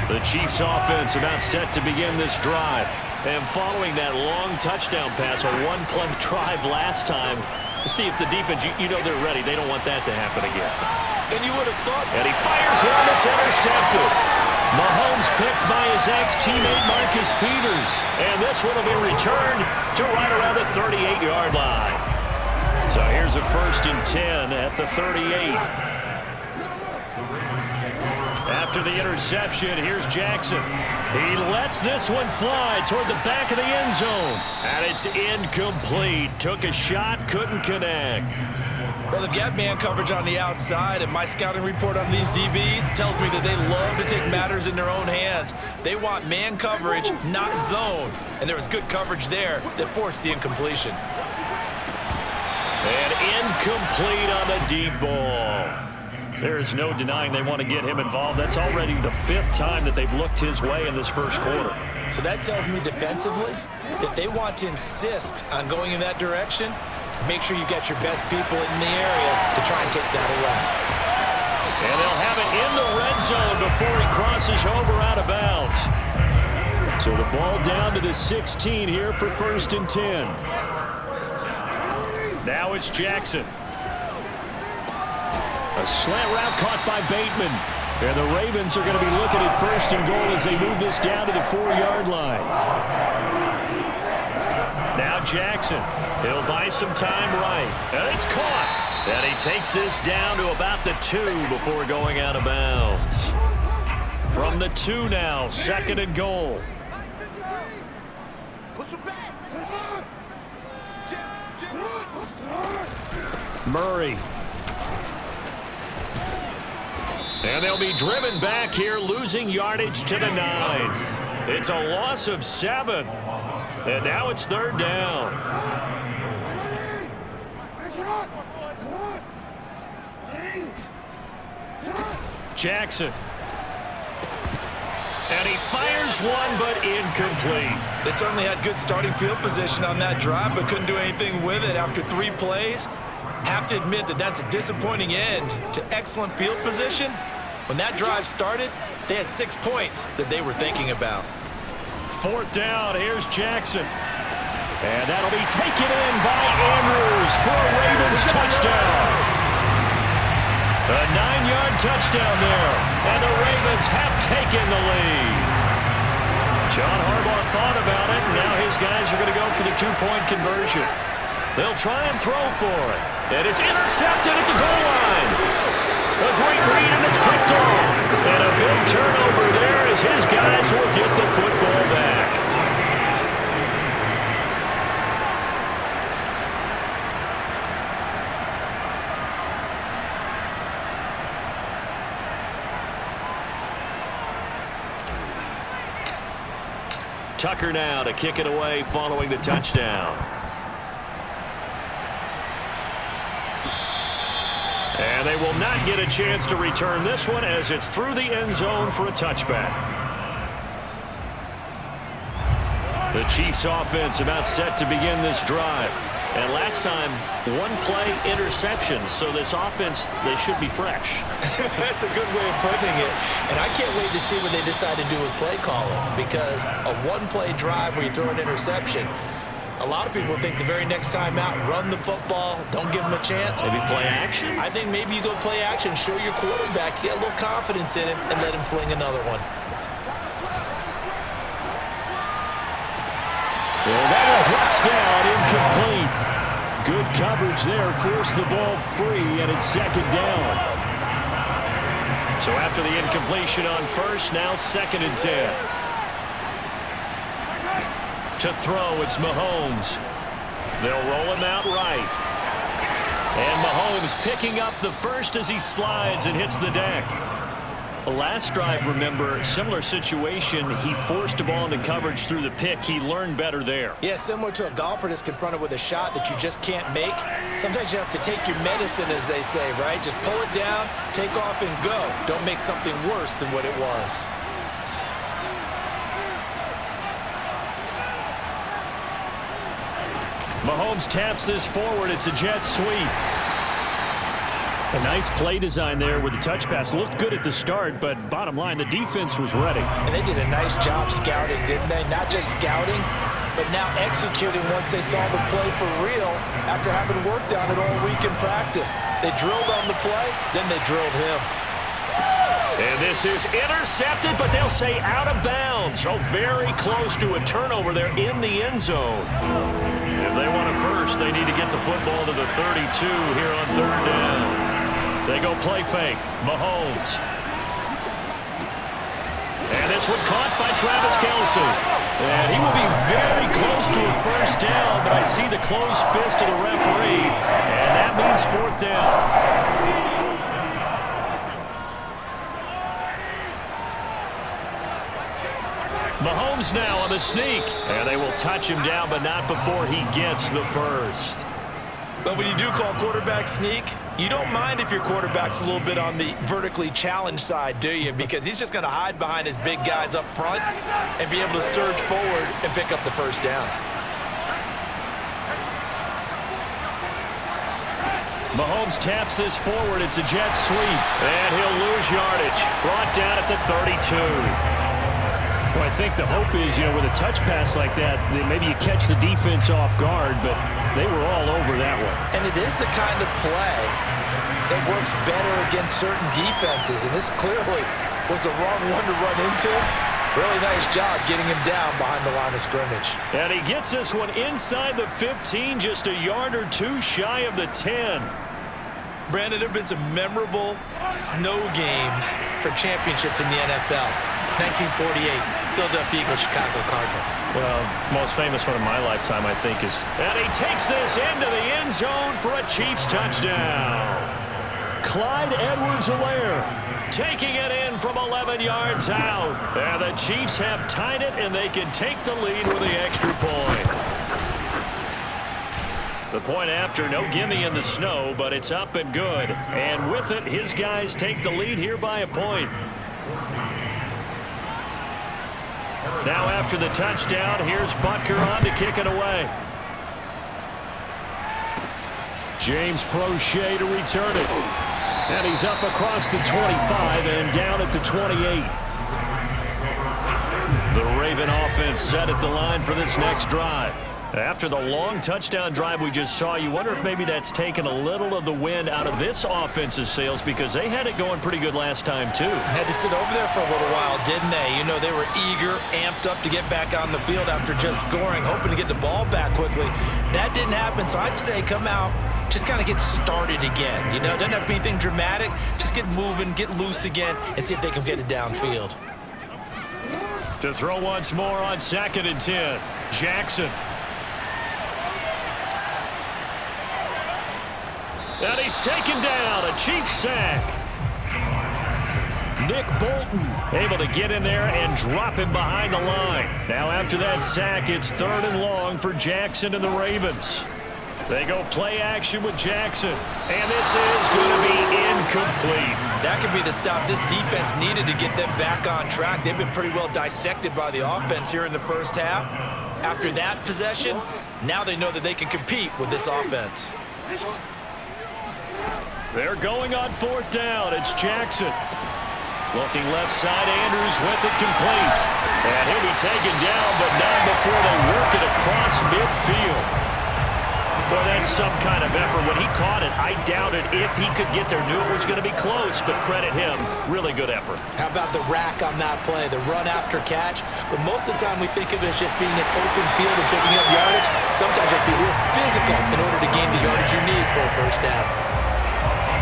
The Chiefs offense about set to begin this drive. And following that long touchdown pass, a one-play drive last time, see if the defense, you know they're ready. They don't want that to happen again. And you would have thought. And he fires one that's intercepted. Mahomes picked by his ex-teammate Marcus Peters. And this one will be returned to right around the 38-yard line. So here's a 1st and 10 at the 38. After the interception, here's Jackson. He lets this one fly toward the back of the end zone. And it's incomplete. Took a shot, couldn't connect. Well, they've got man coverage on the outside, and my scouting report on these DBs tells me that they love to take matters in their own hands. They want man coverage, not zone. And there was good coverage there that forced the incompletion. And incomplete on the deep ball. There is no denying they want to get him involved. That's already the 5th time that they've looked his way in this first quarter. So that tells me defensively that they want to insist on going in that direction. Make sure you get your best people in the area to try and take that away. And they'll have it in the red zone before he crosses over out of bounds. So the ball down to the 16 here for 1st and 10. Now it's Jackson. A slant route caught by Bateman. And the Ravens are going to be looking at 1st and goal as they move this down to the 4-yard line. Now Jackson. He'll buy some time right. And it's caught. And he takes this down to about the 2 before going out of bounds. From the 2 now, 2nd and goal. Murray. And they'll be driven back here, losing yardage to the 9. It's a loss of 7. And now it's 3rd down. Jackson. And he fires one, but incomplete. They certainly had good starting field position on that drive, but couldn't do anything with it after 3 plays. Have to admit that that's a disappointing end to excellent field position. When that drive started, they had 6 points that they were thinking about. 4th down, here's Jackson. And that'll be taken in by Andrews for a Ravens touchdown. A 9-yard touchdown there, and the Ravens have taken the lead. John Harbaugh thought about it, and now his guys are going to go for the 2-point conversion. They'll try and throw for it, and it's intercepted at the goal line. A great read, and it's picked off. And a big turnover there as his guys will get the football back. Tucker now to kick it away following the touchdown. And they will not get a chance to return this one as it's through the end zone for a touchback. The Chiefs offense about set to begin this drive. And last time, 1-play interception. So this offense, they should be fresh. That's a good way of putting it. And I can't wait to see what they decide to do with play calling, because a 1-play drive where you throw an interception, a lot of people think the very next time out, run the football, don't give them a chance. Maybe play action? I think maybe you go play action, show your quarterback, get a little confidence in it, and let him fling another one. Well, that one drops down, incomplete. Good coverage there, forced the ball free, and it's 2nd down. So after the incompletion on 1st, now 2nd and 10. To throw, it's Mahomes. They'll roll him out right. And Mahomes picking up the 1st as he slides and hits the deck. Last drive, remember, similar situation. He forced a ball into coverage through the pick. He learned better there. Yeah, similar to a golfer that's confronted with a shot that you just can't make. Sometimes you have to take your medicine, as they say, right? Just pull it down, take off, and go. Don't make something worse than what it was. Mahomes taps this forward. It's a jet sweep. A nice play design there with the touch pass. Looked good at the start, but bottom line, the defense was ready. And they did a nice job scouting, didn't they? Not just scouting, but now executing once they saw the play for real after having worked on it all week in practice. They drilled on the play, then they drilled him. And this is intercepted, but they'll say out of bounds. So very close to a turnover there in the end zone. If they want a first, they need to get the football to the 32 here on third down. They go play fake. Mahomes. And this one caught by Travis Kelce. And he will be very close to a first down, but I see the closed fist of the referee, and that means fourth down. Mahomes now on the sneak. And they will touch him down, but not before he gets the first. But when you do call quarterback sneak, you don't mind if your quarterback's a little bit on the vertically challenged side, do you? Because he's just going to hide behind his big guys up front and be able to surge forward and pick up the first down. Mahomes taps this forward. It's a jet sweep. And he'll lose yardage. Brought down at the 32. Well, I think the hope is, with a touch pass like that, maybe you catch the defense off guard, but they were all over that one. And it is the kind of play that works better against certain defenses, and this clearly was the wrong one to run into. Really nice job getting him down behind the line of scrimmage. And he gets this one inside the 15, just a yard or two shy of the 10. Brandon, there have been some memorable snow games for championships in the NFL. 1948, Philadelphia Eagles, Chicago Cardinals. Well, the most famous one of my lifetime, I think, is... And he takes this into the end zone for a Chiefs touchdown. Clyde Edwards-Helaire taking it in from 11 yards out. And the Chiefs have tied it, and they can take the lead with the extra point. The point after, no gimme in the snow, but it's up and good. And with it, his guys take the lead here by a point. Now after the touchdown, here's Butker on to kick it away. James Prochet to return it. And he's up across the 25 and down at the 28. The Raven offense set at the line for this next drive. After the long touchdown drive we just saw, you wonder if maybe that's taken a little of the wind out of this offense's sails, because they had it going pretty good last time, too. Had to sit over there for a little while, didn't they? They were eager, amped up to get back on the field after just scoring, hoping to get the ball back quickly. That didn't happen, so I'd say come out, just kind of get started again. Doesn't have to be anything dramatic. Just get moving, get loose again, and see if they can get it downfield. To throw once more on 2nd and 10. Jackson. And he's taken down, a Chiefs sack. Nick Bolton able to get in there and drop him behind the line. Now after that sack, it's 3rd and long for Jackson and the Ravens. They go play action with Jackson. And this is going to be incomplete. That could be the stop this defense needed to get them back on track. They've been pretty well dissected by the offense here in the first half. After that possession, now they know that they can compete with this offense. They're going on 4th down. It's Jackson. Looking left side, Andrews with it complete. And he'll be taken down, but not before they work it across midfield. Well, that's some kind of effort. When he caught it, I doubted if he could get there. Knew it was going to be close, but credit him. Really good effort. How about the rack on that play, the run after catch? But most of the time we think of it as just being an open field and picking up yardage. Sometimes you have to be real physical in order to gain the yardage you need for a first down.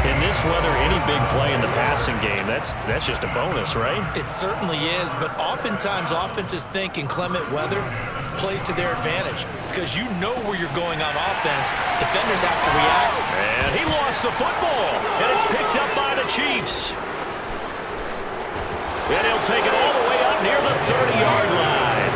In this weather, any big play in the passing game, that's just a bonus, right? It certainly is, but oftentimes offenses think inclement weather plays to their advantage because you know where you're going on offense. Defenders have to react. And he lost the football, and it's picked up by the Chiefs. And he'll take it all the way up near the 30-yard line.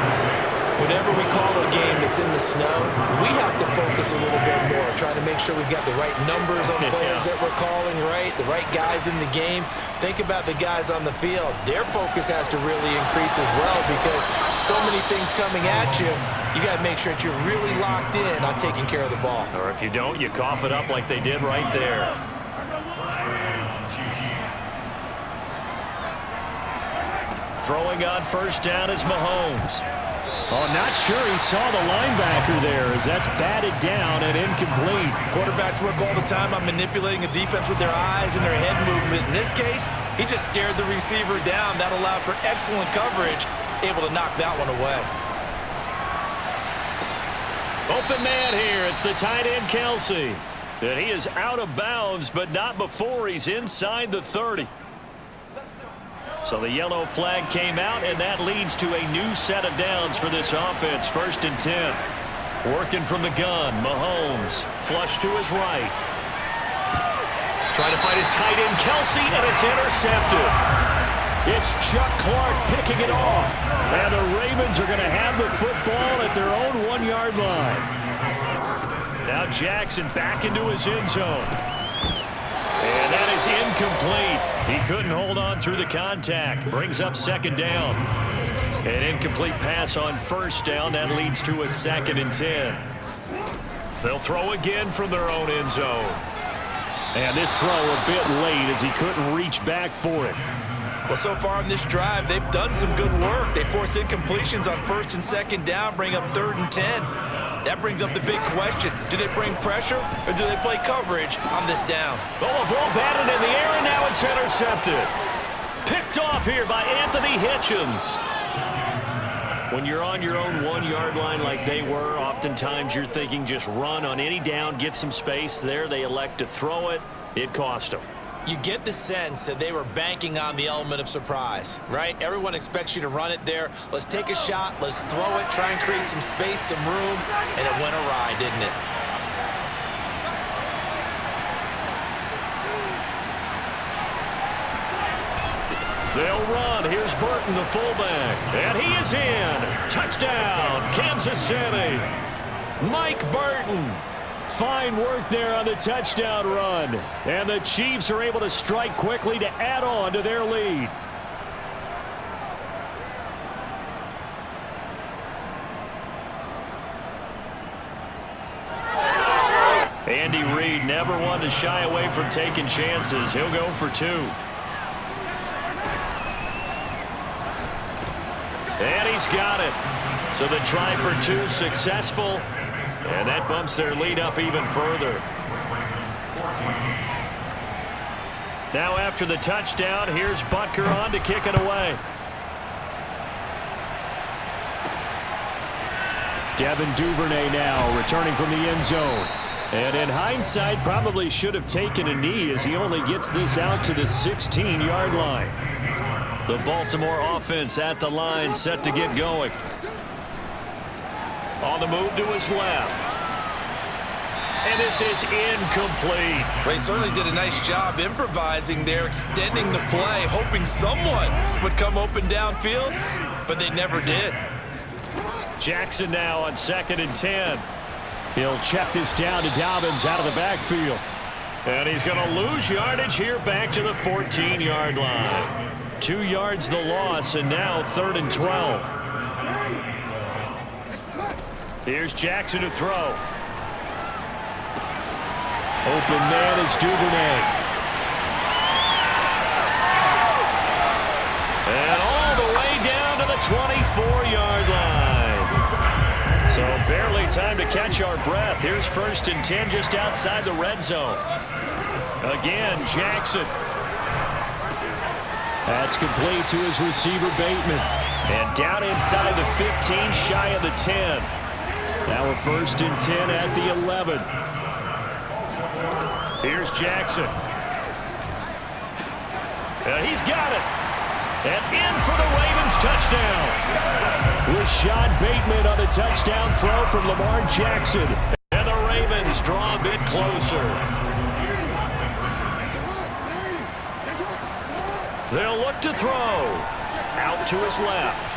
Whenever we call a game that's in the snow, we have to focus a little bit more, trying to make sure we've got the right numbers on players that we're calling, right? The right guys in the game. Think about the guys on the field. Their focus has to really increase as well because so many things coming at you. You got to make sure that you're really locked in on taking care of the ball. Or if you don't, you cough it up like they did right there. Throwing on first down is Mahomes. Oh, not sure he saw the linebacker there as that's batted down and incomplete. Quarterbacks work all the time on manipulating a defense with their eyes and their head movement. In this case, he just stared the receiver down. That allowed for excellent coverage, able to knock that one away. Open man here. It's the tight end, Kelsey. And he is out of bounds, but not before he's inside the 30. So the yellow flag came out, and that leads to a new set of downs for this offense. 1st and 10. Working from the gun, Mahomes. Flush to his right. Trying to find his tight end, Kelsey, and it's intercepted. It's Chuck Clark picking it off. And the Ravens are going to have the football at their own 1-yard line. Now Jackson back into his end zone. And that is incomplete. He couldn't hold on through the contact. Brings up 2nd down. An incomplete pass on 1st down. That leads to a 2nd and 10. They'll throw again from their own end zone. And this throw a bit late as he couldn't reach back for it. Well, so far in this drive, they've done some good work. They force incompletions on 1st and 2nd down, bring up 3rd and 10. That brings up the big question. Do they bring pressure or do they play coverage on this down? Oh, a ball batted in the air, and now it's intercepted. Picked off here by Anthony Hitchens. When you're on your own 1-yard line like they were, oftentimes you're thinking just run on any down, get some space. There they elect to throw it. It cost them. You get the sense that they were banking on the element of surprise, right? Everyone expects you to run it there. Let's take a shot. Let's throw it, try and create some space, some room, and it went awry, didn't it? They'll run. Here's Burton, the fullback. And he is in. Touchdown, Kansas City. Mike Burton. Fine work there on the touchdown run. And the Chiefs are able to strike quickly to add on to their lead. Andy Reid never one to shy away from taking chances. He'll go for 2. And he's got it. So the try for 2 successful. And that bumps their lead up even further. Now after the touchdown, here's Butker on to kick it away. Devin Duvernay now returning from the end zone. And in hindsight, probably should have taken a knee as he only gets this out to the 16-yard line. The Baltimore offense at the line, set to get going. On the move to his left. And this is incomplete. Well, he certainly did a nice job improvising there, extending the play, hoping someone would come open downfield, but they never did. Jackson now on 2nd and 10. He'll check this down to Dobbins out of the backfield. And he's going to lose yardage here back to the 14-yard line. 2 yards the loss, and now 3rd and 12. Here's Jackson to throw. Open man is Duvernay. And all the way down to the 24-yard line. So barely time to catch our breath. Here's 1st and 10 just outside the red zone. Again, Jackson. That's complete to his receiver, Bateman. And down inside the 15, shy of the 10. Now a 1st and 10 at the 11. Here's Jackson. He's got it. And in for the Ravens touchdown. Rashad Bateman on the touchdown throw from Lamar Jackson. And the Ravens draw a bit closer. They'll look to throw. Out to his left.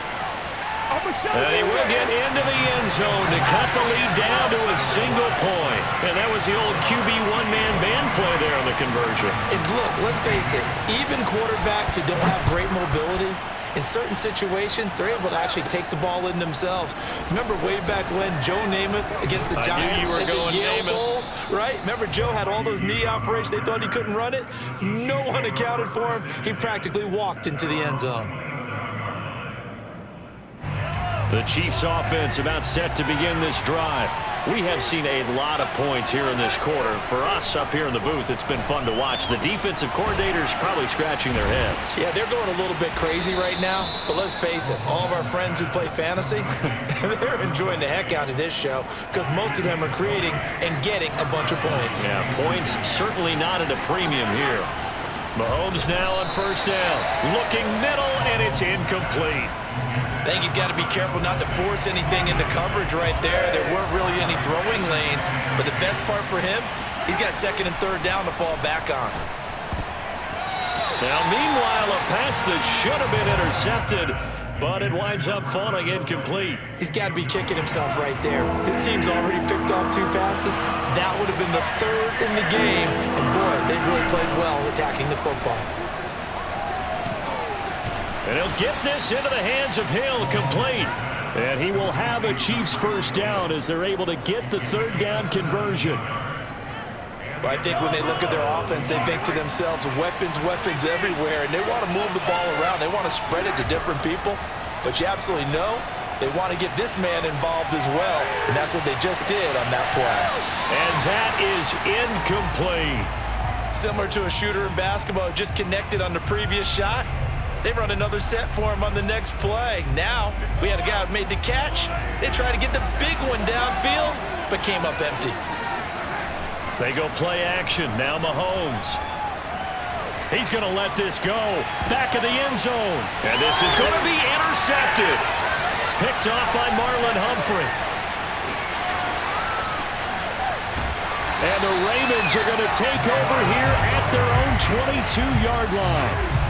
And he will get into the end zone to cut the lead down to a single point. And that was the old QB one-man band play there on the conversion. And look, let's face it, even quarterbacks who don't have great mobility, in certain situations, they're able to actually take the ball in themselves. Remember way back when Joe Namath against the Giants at the Yale Bowl, right? Remember Joe had all those knee operations. They thought he couldn't run it. No one accounted for him. He practically walked into the end zone. The Chiefs offense about set to begin this drive. We have seen a lot of points here in this quarter. For us up here in the booth, it's been fun to watch. The defensive coordinators probably scratching their heads. Yeah, they're going a little bit crazy right now. But let's face it, all of our friends who play fantasy, they're enjoying the heck out of this show because most of them are creating and getting a bunch of points. Yeah, points certainly not at a premium here. Mahomes now on first down. Looking middle, and it's incomplete. I think he's got to be careful not to force anything into coverage right there. There weren't really any throwing lanes, but the best part for him, he's got second and third down to fall back on. Now, meanwhile, a pass that should have been intercepted, but it winds up falling incomplete. He's got to be kicking himself right there. His team's already picked off 2 passes. That would have been the 3rd in the game, and boy, they've really played well attacking the football. And he'll get this into the hands of Hill, complete. And he will have a Chiefs first down as they're able to get the 3rd down conversion. Well, I think when they look at their offense, they think to themselves, weapons, weapons everywhere, and they want to move the ball around. They want to spread it to different people. But you absolutely know they want to get this man involved as well, and that's what they just did on that play. And that is incomplete. Similar to a shooter in basketball, just connected on the previous shot. They run another set for him on the next play. Now, we had a guy who made the catch. They tried to get the big one downfield, but came up empty. They go play action. Now Mahomes. He's going to let this go. Back of the end zone. And this is going to be intercepted. Picked off by Marlon Humphrey. And the Ravens are going to take over here at their own 22-yard line.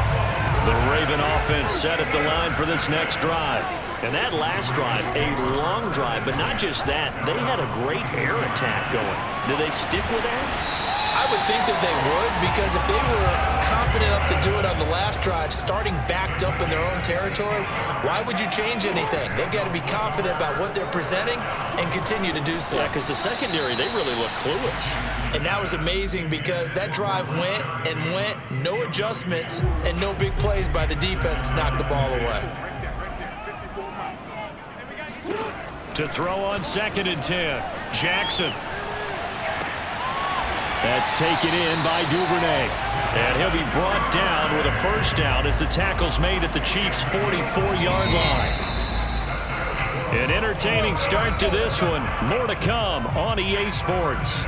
The Raven offense set at the line for this next drive. And that last drive, a long drive, but not just that. They had a great air attack going. Do they stick with that? I would think that they would, because if they were confident enough to do it on the last drive, starting backed up in their own territory, why would you change anything? They've got to be confident about what they're presenting and continue to do so. Yeah, because the secondary, they really look clueless. And that was amazing because that drive went and went, no adjustments, and no big plays by the defense to knock the ball away. To throw on 2nd and 10, Jackson. That's taken in by Duvernay. And he'll be brought down with a first down as the tackle's made at the Chiefs' 44-yard line. An entertaining start to this one. More to come on EA Sports.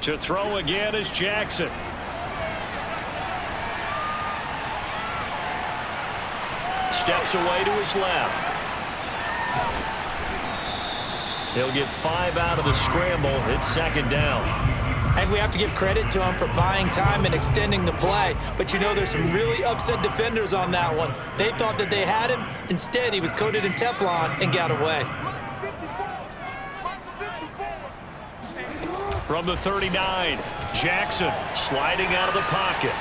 To throw again is Jackson. Steps away to his left. He'll get 5 out of the scramble. It's 2nd down. I think we have to give credit to him for buying time and extending the play. But you know, there's some really upset defenders on that one. They thought that they had him. Instead, he was coated in Teflon and got away. From the 39, Jackson sliding out of the pocket.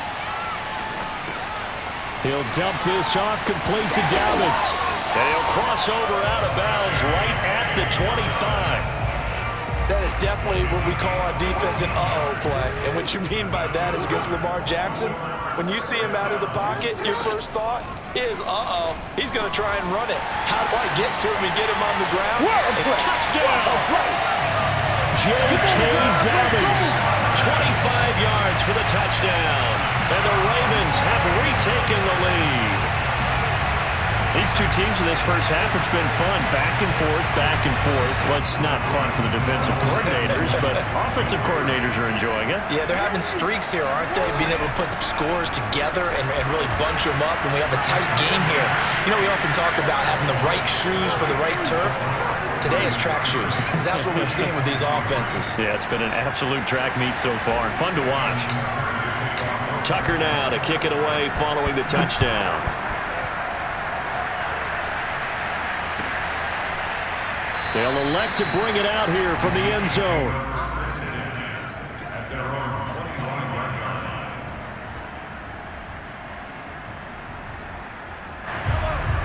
He'll dump this off complete to Dobbins. And he'll cross over out of bounds right at the 25. That is definitely what we call on defense an uh-oh play. And what you mean by that is against Lamar Jackson, when you see him out of the pocket, your first thought is, uh-oh, he's going to try and run it. How do I get to him and get him on the ground? Touchdown! J.K. Dobbins, 25 yards for the touchdown. And the Ravens have retaken the lead. These two teams in this first half, it's been fun. Back and forth, back and forth. Well, it's not fun for the defensive coordinators, but offensive coordinators are enjoying it. Yeah, they're having streaks here, aren't they? Being able to put scores together and really bunch them up, and we have a tight game here. You know, we often talk about having the right shoes for the right turf. Today is track shoes. That's what we've seen with these offenses. Yeah, it's been an absolute track meet so far, and fun to watch. Tucker now to kick it away following the touchdown. They'll elect to bring it out here from the end zone.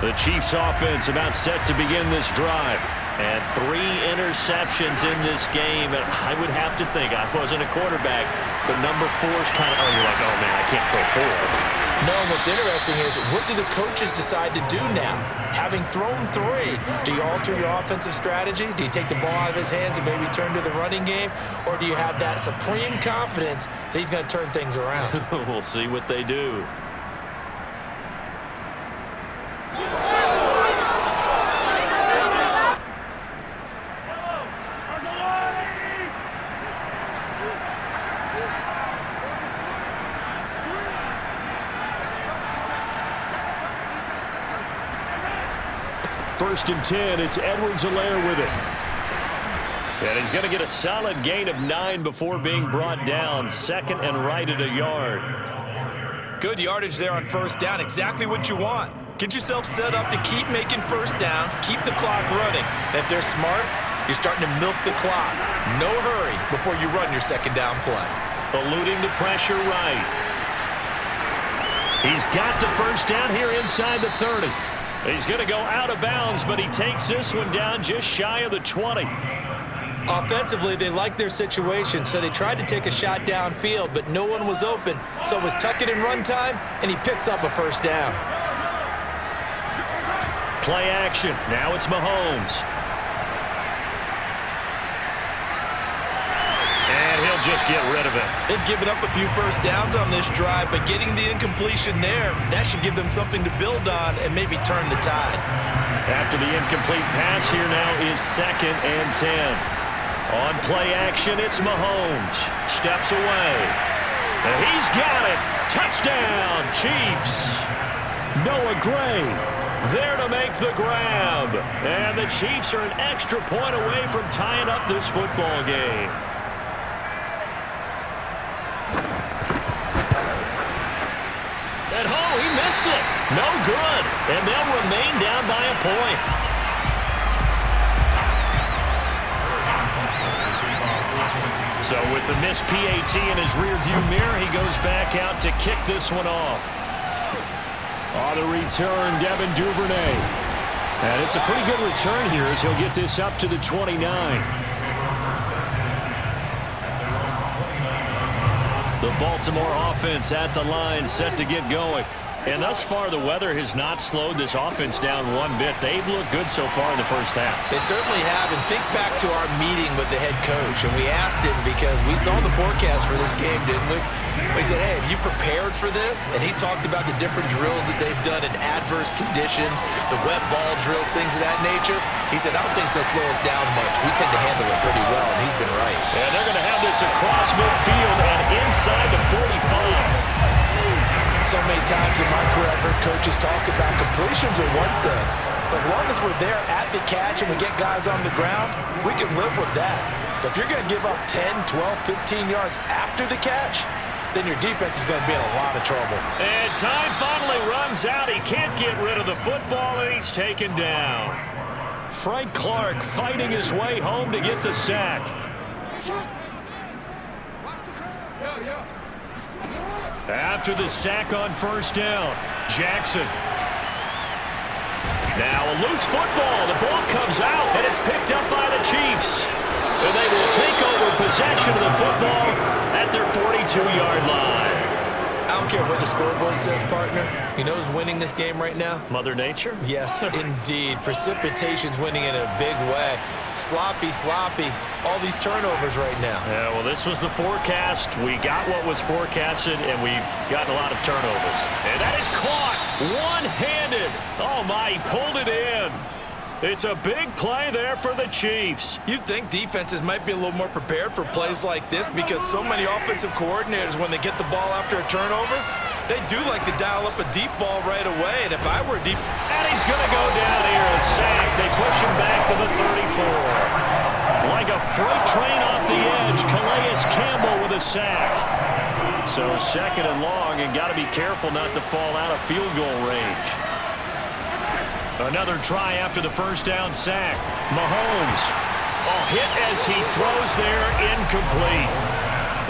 The Chiefs offense about set to begin this drive. And 3 interceptions in this game. And I would have to think, I wasn't a quarterback, but number 4 is kind of, oh, you're like, oh, man, I can't throw 4. No, what's interesting is, what do the coaches decide to do now? Having thrown 3, do you alter your offensive strategy? Do you take the ball out of his hands and maybe turn to the running game? Or do you have that supreme confidence that he's going to turn things around? We'll see what they do. First and 10, it's Edwards-Helaire with it. And he's going to get a solid gain of 9 before being brought down. Second and right at a yard. Good yardage there on first down. Exactly what you want. Get yourself set up to keep making first downs, keep the clock running. And if they're smart, you're starting to milk the clock. No hurry before you run your second down play. Eluding the pressure right. He's got the first down here inside the 30. He's going to go out of bounds, but he takes this one down just shy of the 20. Offensively, they liked their situation, so they tried to take a shot downfield, but no one was open. So it was tuck it and run time, and he picks up a first down. Play action. Now it's Mahomes. And he'll just get rid of it. They've given up a few first downs on this drive, but getting the incompletion there, that should give them something to build on and maybe turn the tide. After the incomplete pass, here now is second and 10. On play action, it's Mahomes. Steps away. And he's got it. Touchdown, Chiefs. Noah Gray there to make the grab. And the Chiefs are an extra point away from tying up this football game. And oh, he missed it. No good. And they'll remain down by a point. So with the missed PAT in his rearview mirror, he goes back out to kick this one off. On the return, Devin Duvernay. And it's a pretty good return here as he'll get this up to the 29. The Baltimore offense at the line, set to get going. And thus far, the weather has not slowed this offense down one bit. They've looked good so far in the first half. They certainly have. And think back to our meeting with the head coach. And we asked him because we saw the forecast for this game, didn't we? We said, hey, have you prepared for this? And he talked about the different drills that they've done in adverse conditions, the wet ball drills, things of that nature. He said, I don't think it's going to slow us down much. We tend to handle it pretty well, and he's been right. And they're going to have this across midfield and inside the 45. So many times in my career, I've heard coaches talk about completions are one thing. But as long as we're there at the catch and we get guys on the ground, we can live with that. But if you're going to give up 10, 12, 15 yards after the catch, then your defense is going to be in a lot of trouble. And time finally runs out. He can't get rid of the football, and he's taken down. Frank Clark fighting his way home to get the sack. After the sack on first down, Jackson. Now a loose football. The ball comes out, and it's picked up by the Chiefs. And they will take over possession of the football at their 42-yard line. I don't care what the scoreboard says, partner. You know who's winning this game right now? Mother Nature? Yes, indeed. Precipitation's winning in a big way. Sloppy, all these turnovers right now. Yeah, well, this was the forecast. We got what was forecasted, and we've gotten a lot of turnovers. And that is caught one-handed. Oh, my, he pulled it in. It's a big play there for the Chiefs. You'd think defenses might be a little more prepared for plays like this because so many offensive coordinators, when they get the ball after a turnover, they do like to dial up a deep ball right away. And if I were deep... And he's going to go down here, a sack. They push him back to the 34. Like a freight train off the edge, Calais Campbell with a sack. So second and long, and got to be careful not to fall out of field goal range. Another try after the first down sack. Mahomes. Oh, hit as he throws there, incomplete.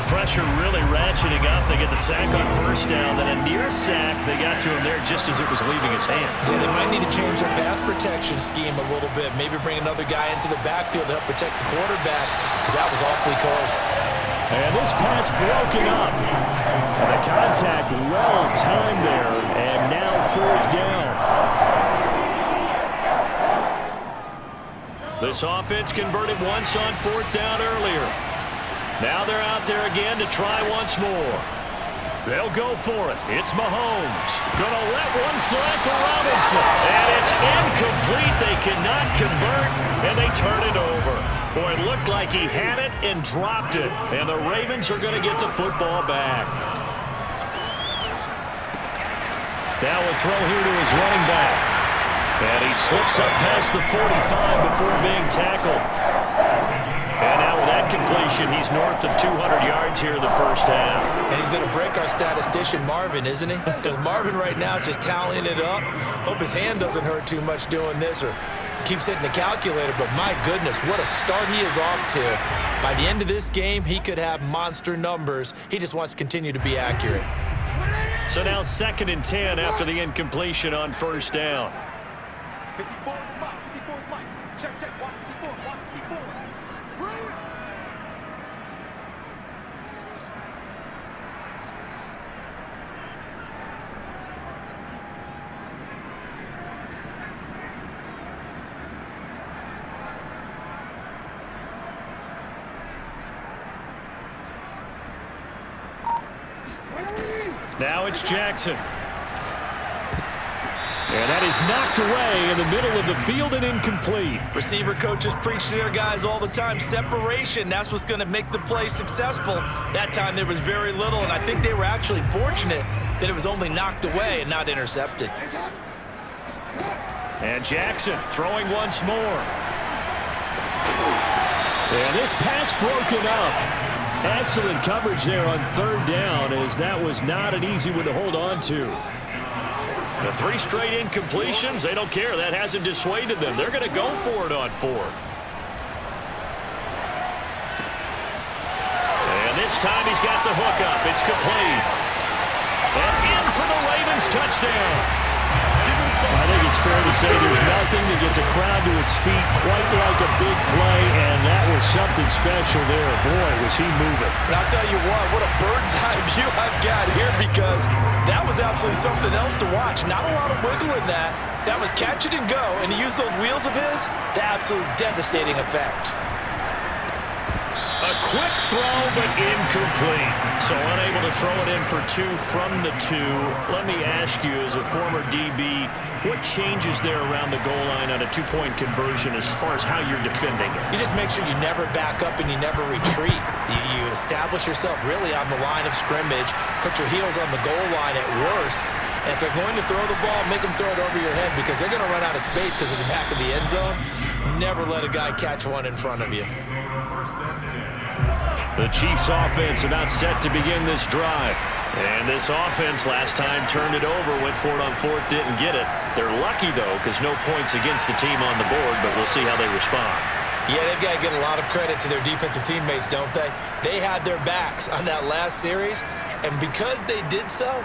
The pressure really ratcheting up. They get the sack on first down, then a near sack. They got to him there just as it was leaving his hand. Yeah, they might need to change their pass protection scheme a little bit. Maybe bring another guy into the backfield to help protect the quarterback, because that was awfully close. And this pass broken up. And the contact well timed there, and now fourth down. This offense converted once on fourth down earlier. Now they're out there again to try once more. They'll go for it. It's Mahomes. Gonna let one fly for Robinson. And it's incomplete. They cannot convert, and they turn it over. Boy, it looked like he had it and dropped it. And the Ravens are going to get the football back. Now we'll throw here to his running back. And he slips up past the 45 before being tackled. And now with that completion, he's north of 200 yards here in the first half. And he's going to break our statistician Marvin, isn't he? Because Marvin right now is just tallying it up. Hope his hand doesn't hurt too much doing this, or keeps hitting the calculator. But my goodness, what a start he is off to. By the end of this game, he could have monster numbers. He just wants to continue to be accurate. So now 2nd and 10 after the incompletion on first down. 54 is Mike. 54 is Mike. Check, check. Watch 54. Watch 54. Now it's Jackson. And that is knocked away in the middle of the field and incomplete. Receiver coaches preach to their guys all the time. Separation, that's what's going to make the play successful. That time there was very little, and I think they were actually fortunate that it was only knocked away and not intercepted. And Jackson throwing once more. And this pass broken up. Excellent coverage there on third down, as that was not an easy one to hold on to. The 3 straight incompletions, they don't care. That hasn't dissuaded them. They're going to go for it on fourth. And this time he's got the hook up. It's complete. And in for the Ravens touchdown. I think it's fair to say there's nothing that gets a crowd to its feet quite like a big play, and that was something special there. Boy, was he moving. And I'll tell you what a bird's eye view I've got here, because that was absolutely something else to watch. Not a lot of wiggle in that. That was catch it and go, and he used those wheels of his to absolute devastating effect. A quick throw, but incomplete. So unable to throw it in for 2 from the 2. Let me ask you, as a former DB, what changes there around the goal line on a 2-point conversion as far as how you're defending it? You just make sure you never back up and you never retreat. You establish yourself really on the line of scrimmage, put your heels on the goal line at worst, and if they're going to throw the ball, make them throw it over your head, because they're going to run out of space because of the back of the end zone. Never let a guy catch one in front of you. The Chiefs offense about set to begin this drive. And this offense last time turned it over, went for it on fourth, didn't get it. They're lucky, though, because no points against the team on the board, but we'll see how they respond. Yeah, they've got to give a lot of credit to their defensive teammates, don't they? They had their backs on that last series, and because they did so,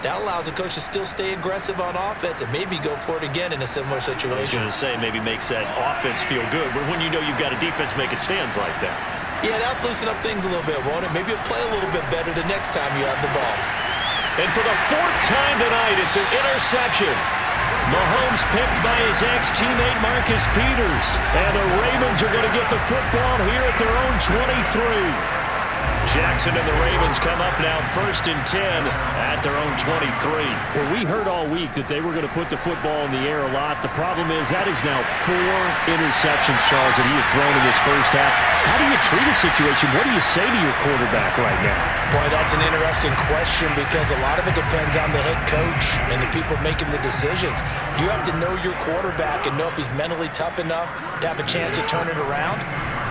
that allows the coach to still stay aggressive on offense and maybe go for it again in a similar situation. I was going to say, maybe makes that offense feel good, but when you know you've got a defense making stands like that. Yeah, that'll loosen up things a little bit, won't it? Maybe you'll play a little bit better the next time you have the ball. And for the 4th time tonight, it's an interception. Mahomes picked by his ex-teammate Marcus Peters. And the Ravens are going to get the football here at their own 23. Jackson and the Ravens come up now 1st and 10 at their own 23. Well, we heard all week that they were going to put the football in the air a lot. The problem is that is now 4 interceptions, Charles, that he has thrown in this first half. How do you treat a situation? What do you say to your quarterback right now? Boy, that's an interesting question, because a lot of it depends on the head coach and the people making the decisions. You have to know your quarterback and know if he's mentally tough enough to have a chance to turn it around.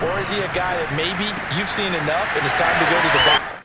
Or is he a guy that maybe you've seen enough and it's time to go to the back?